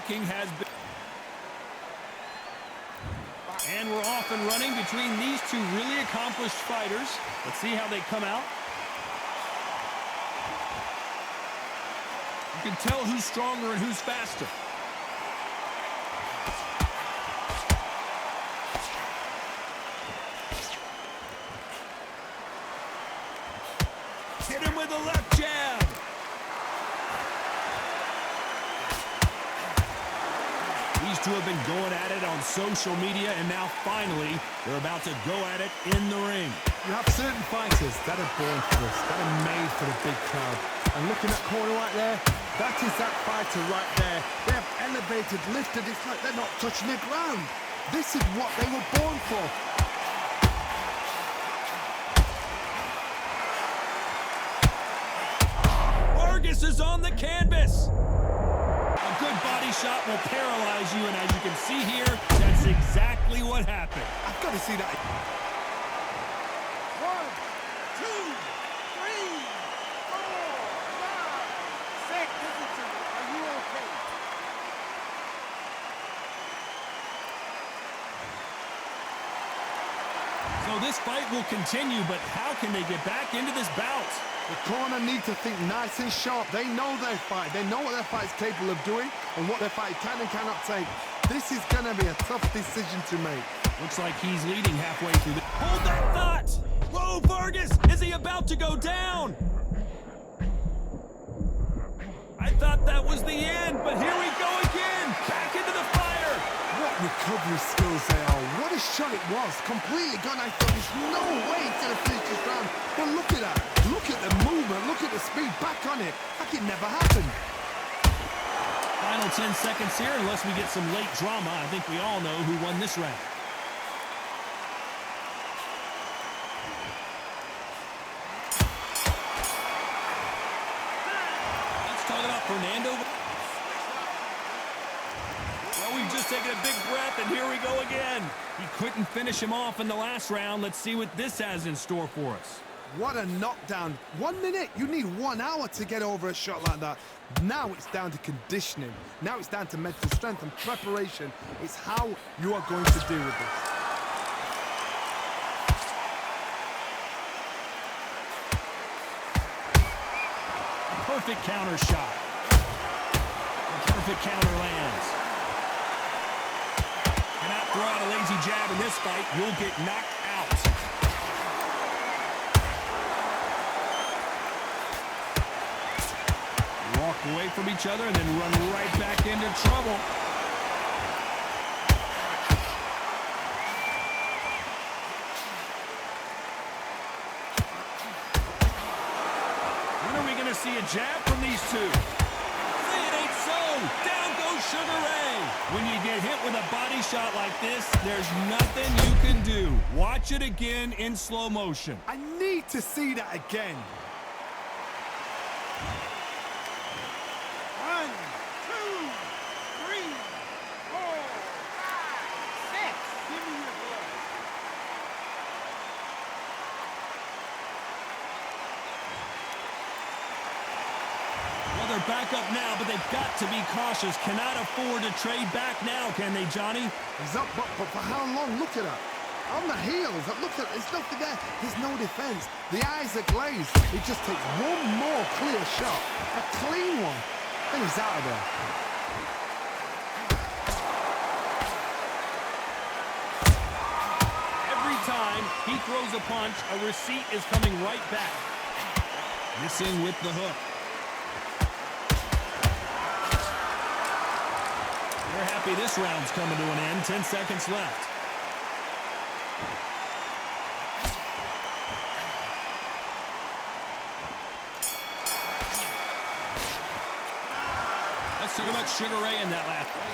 striking has been... And we're off and running between these two really accomplished fighters. Let's see how they come out. You can tell who's stronger and who's faster. Hit him with a left jab. These two have been going at it on social media, and now finally they're about to go at it in the ring. You have certain fighters that are born for this, that are made for the big crowd. And looking at that corner right there, that is that fighter right there. They have elevated, lifted, it's like they're not touching the ground. This is what they were born for. Vargas is on the canvas. A good body shot will paralyze you, and as you can see here, that's exactly what happened. I've got to see that. 1, 2, 3, 4, 5, 6. Listen to me. Are you okay? So this fight will continue, but how can they get back into this bout? The corner need to think nice and sharp. They know their fight. They know what their fight is capable of doing and what their fight can and cannot take. This is going to be a tough decision to make. Looks like he's leading halfway through the... Hold that thought! Whoa, Vargas! Is he about to go down? I thought that was the end, but here we go again! Back into the fire! What recovery skills they are. What a shot it was. Completely gone. I thought there's no way to finish this round. But look at that. Look at the movement. Look at the speed. Back on it. Like it never happened. Final 10 seconds here, unless we get some late drama. I think we all know who won this round. Let's talk about Fernando. Well, we've just taken a big breath, and here we go again. He couldn't finish him off in the last round. Let's see what this has in store for us. What a knockdown. 1 minute. You need 1 hour to get over a shot like that. Now it's down to conditioning. Now it's down to mental strength and preparation. It's how you are going to deal with this. Perfect counter shot. The perfect counter lands. Cannot throw out a lazy jab in this fight. You'll get knocked out. Walk away from each other and then run right back into trouble. When are we going to see a jab from these two? Say it ain't so. Down goes Sugar Ray. When you get hit with a body shot like this, there's nothing you can do. Watch it again in slow motion. I need to see that again. 1, 2, 3, 4, 5, 6. Give me your blood. Well, they're back up now, but they've got to be cautious. Cannot afford to trade back now, can they, Johnny? He's up, but for how long? Look at that. On the heels. Look at it. There's nothing there. There's no defense. The eyes are glazed. It just takes one more clear shot. A clean one. And he's out of there. Every time he throws a punch, a receipt is coming right back. Missing with the hook. They're happy this round's coming to an end. 10 seconds left. Let's talk about Sugar Ray in that last one.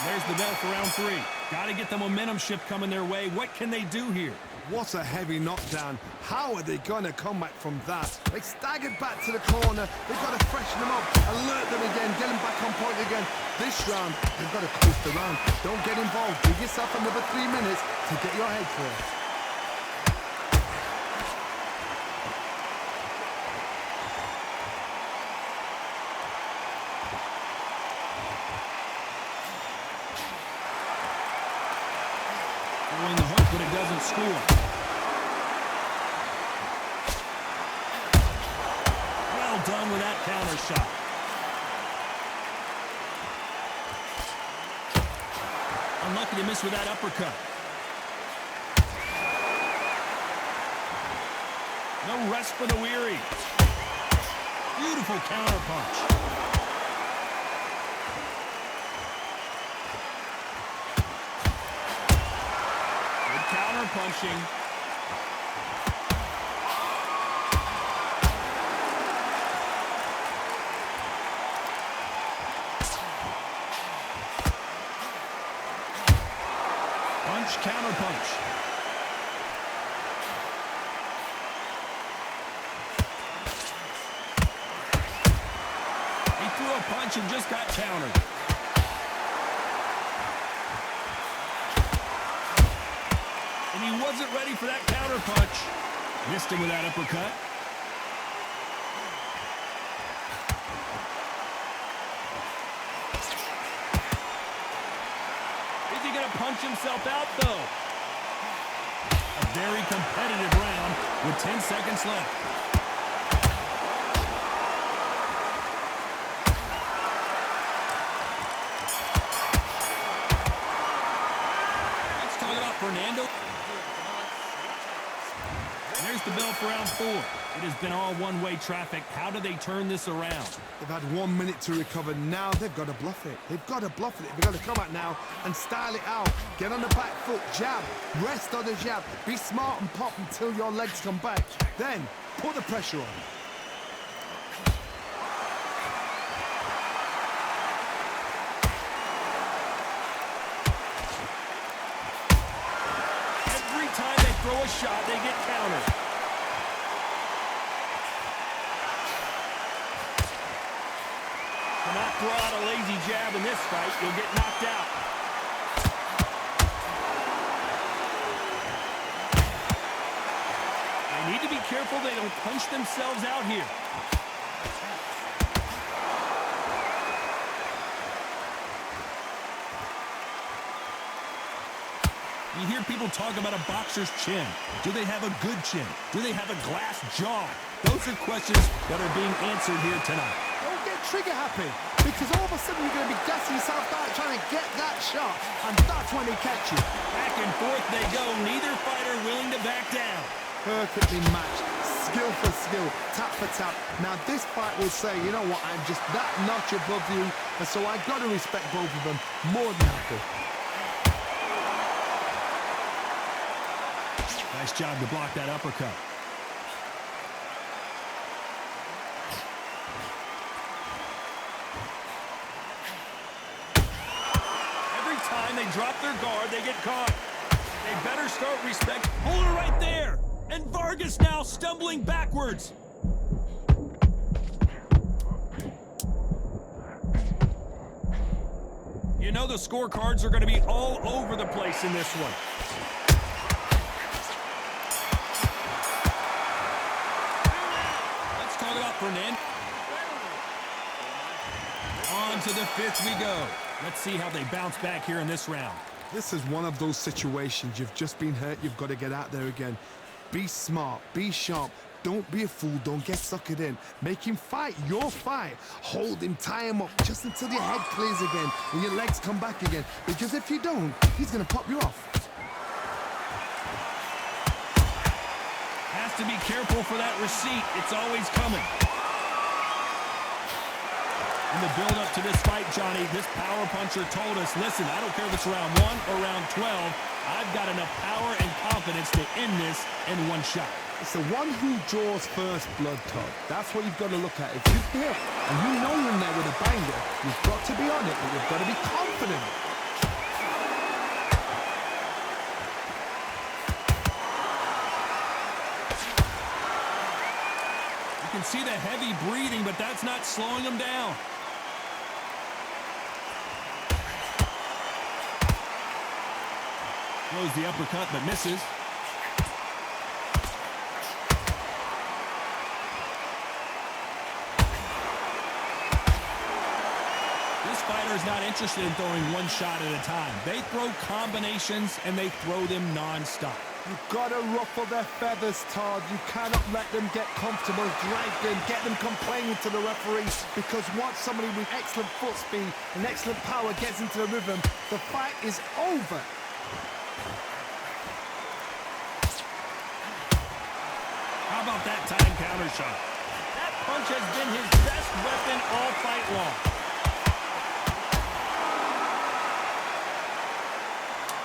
There's the bell for round 3. Got to get the momentum shift coming their way. What can they do here? What a heavy knockdown. How are they going to come back from that? They staggered back to the corner. They've got to freshen them up, alert them again, get them back on point again. This round, they've got to coast the round. Don't get involved. Give yourself another 3 minutes to get your head clear. but it doesn't score. Well done with that counter shot. Unlucky to miss with that uppercut. No rest for the weary. Beautiful counter punch. Good counter punching. Punch, counter punch. Threw a punch and just got countered. And he wasn't ready for that counter punch. Missed him with that uppercut. Is he going to punch himself out, though? A very competitive round with 10 seconds left. Fernando. And there's the bell for round 4. It has been all one-way traffic. How do they turn this around? They've had 1 minute to recover. Now they've got to bluff it. They've got to bluff it. They've got to come out now and style it out. Get on the back foot, jab, rest on the jab. Be smart and pop until your legs come back. Then put the pressure on. Throw a shot, they get countered. Cannot throw out a lazy jab in this fight, you'll get knocked out. They need to be careful they don't punch themselves out here. You hear people talk about a boxer's chin. Do they have a good chin? Do they have a glass jaw? Those are questions that are being answered here tonight. Don't get trigger happy, because all of a sudden you're going to be gassing yourself out trying to get that shot, and that's when they catch you. Back and forth they go, neither fighter willing to back down. Perfectly matched, skill for skill, tap for tap. Now this fight will say, you know what, I'm just that notch above you, and so I've got to respect both of them more than happy. Nice job to block that uppercut. Every time they drop their guard, they get caught. They better start respect. Hold her right there. And Vargas now stumbling backwards. You know the scorecards are going to be all over the place in this one. Fernando. On to the 5th we go. Let's see how they bounce back here in this round. This is one of those situations. You've just been hurt. You've got to get out there again. Be smart. Be sharp. Don't be a fool. Don't get suckered in. Make him fight your fight. Hold him. Tie him up just until your head clears again and your legs come back again. Because if you don't, he's going to pop you off. Has to be careful for that receipt. It's always coming. In the build-up to this fight, Johnny, this power puncher told us, listen, I don't care if it's round 1 or round 12, I've got enough power and confidence to end this in one shot. It's the one who draws first blood, Todd. That's what you've got to look at. If you're here and you know you're in there with a banger, you've got to be on it, but you've got to be confident. You can see the heavy breathing, but that's not slowing him down. Throws the uppercut, but misses. This fighter is not interested in throwing one shot at a time. They throw combinations, and they throw them non-stop. You've got to ruffle their feathers, Todd. You cannot let them get comfortable, drag them, get them complaining to the referee, because once somebody with excellent foot speed and excellent power gets into the rhythm, the fight is over. How about that time counter shot? That punch has been his best weapon all fight long.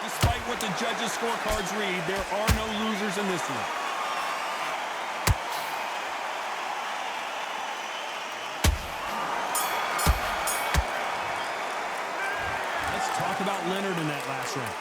Despite what the judges' scorecards read, there are no losers in this one. Let's talk about Leonard in that last round.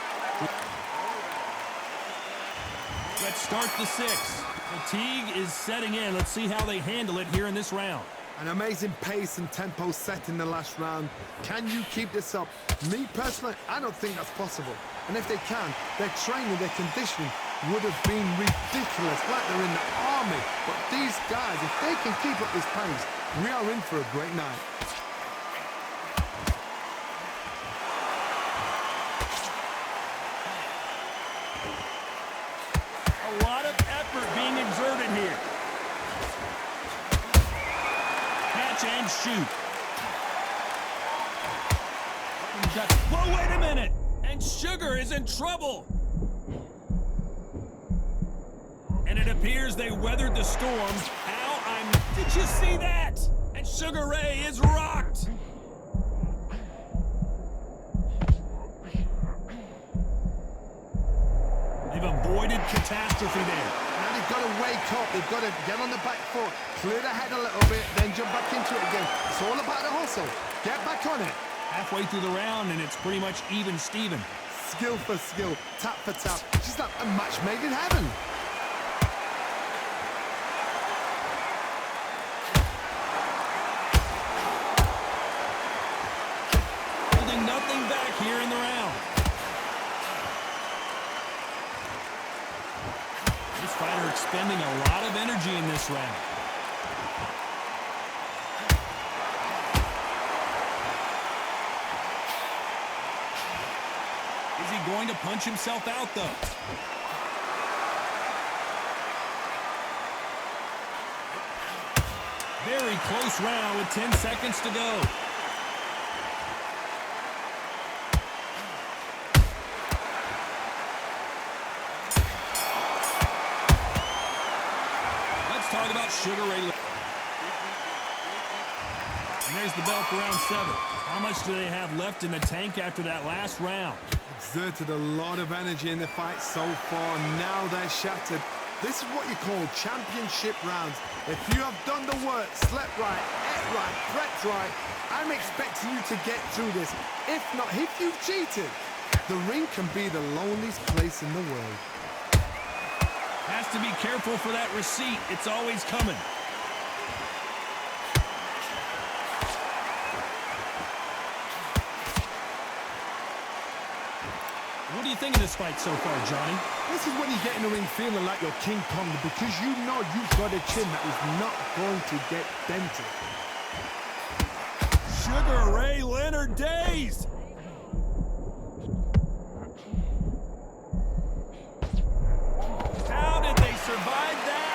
Let's start the sixth. Fatigue is setting in. Let's see how they handle it here in this round. An amazing pace and tempo set in the last round. Can you keep this up? Me personally, I don't think that's possible. And if they can, their training, their conditioning would have been ridiculous, like they're in the army. But these guys, if they can keep up this pace, we are in for a great night. A lot of effort being exerted here. Catch and shoot. Whoa, wait a minute! And Sugar is in trouble. And it appears they weathered the storm. Did you see that? And Sugar Ray is rocked. They've avoided catastrophe there. Now they've got to wake up. They've got to get on the back foot, clear the head a little bit, then jump back into it again. It's all about the hustle. Get back on it. Halfway through the round, and it's pretty much even Steven. Skill for skill, tap for tap. She's like a match made in heaven. Holding nothing back here in the round. This fighter expending a lot of energy in this round. Is he going to punch himself out, though? Very close round with 10 seconds to go. Let's talk about Sugar Ray. And there's the bell for round 7. How much do they have left in the tank after that last round? Exerted a lot of energy in the fight so far. Now they're shattered. This is what you call championship rounds. If you have done the work, slept right, ate right, prepped right, I'm expecting you to get through this. If not, if you've cheated, the ring can be the loneliest place in the world. Has to be careful for that receipt. It's always coming. What do you think of this fight so far, Johnny? This is when you get in the ring feeling like you're King Kong, because you know you've got a chin that is not going to get dented. Sugar Ray Leonard days! How did they survive that?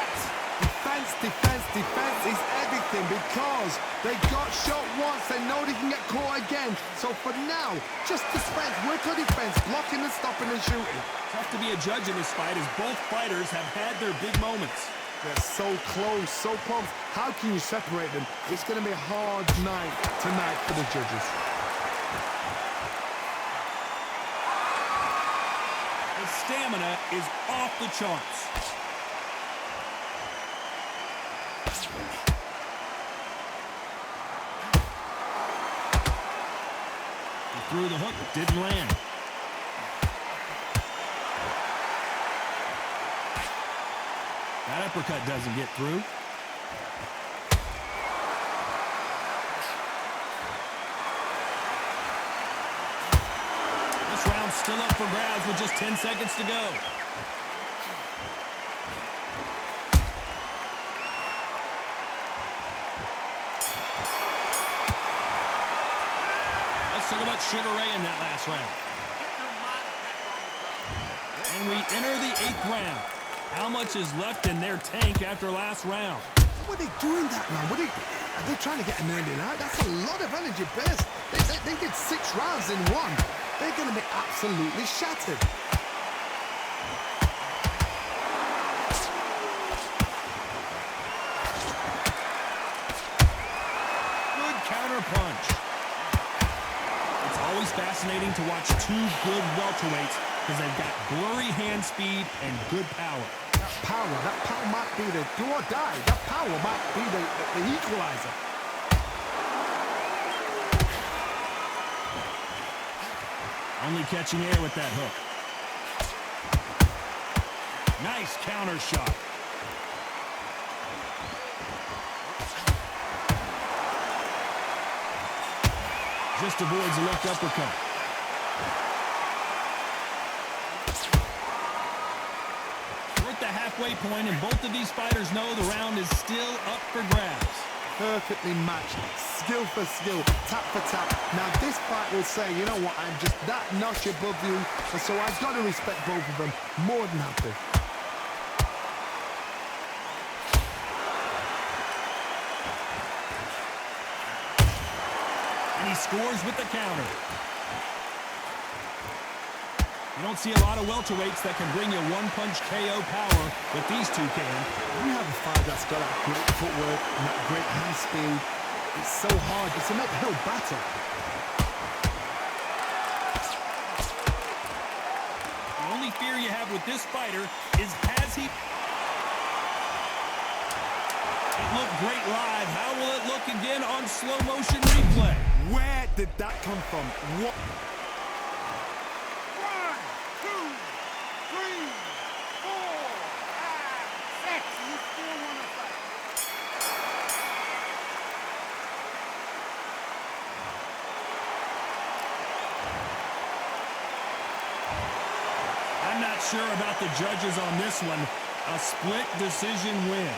Defense, defense, defense is everything, because they got shot once, they know they can get caught again. So for now, just defense, work on defense, blocking and stopping and shooting. Tough to be a judge in this fight, as both fighters have had their big moments. They're so close, so close. How can you separate them? It's going to be a hard night tonight for the judges. The stamina is off the charts. He threw the hook, didn't land. That uppercut doesn't get through. This round's still up for grabs with just 10 seconds to go. took about Sugar Ray in that last round. And we enter the 8th round. How much is left in their tank after last round? What are they doing that round? Are they trying to get an ending out? That's a lot of energy burst. They did 6 rounds in one. They're going to be absolutely shattered. Good counter punch. It's always fascinating to watch 2 good welterweights because they've got blurry hand speed and good power. That power might be the do or die. That power might be the equalizer. Only catching air with that hook. Nice counter shot. Just avoids a left uppercut. We're at the halfway point, and both of these fighters know the round is still up for grabs. Perfectly matched, skill for skill, tap for tap. Now this fight will say, you know what, I'm just that notch above you, and so I've got to respect both of them more than happy. And he scores with the counter. You don't see a lot of welterweights that can bring you one-punch KO power, but these two can. We have a fight that's got that great footwork and that great hand speed. It's so hard. It's an uphill battle. The only fear you have with this fighter is has he... It looked great live. How will it look again on slow motion replay? Where did that come from? What? 1, 2, 3, 4, 5, 6. You still want to fight? I'm not sure about the judges on this one. A split decision win.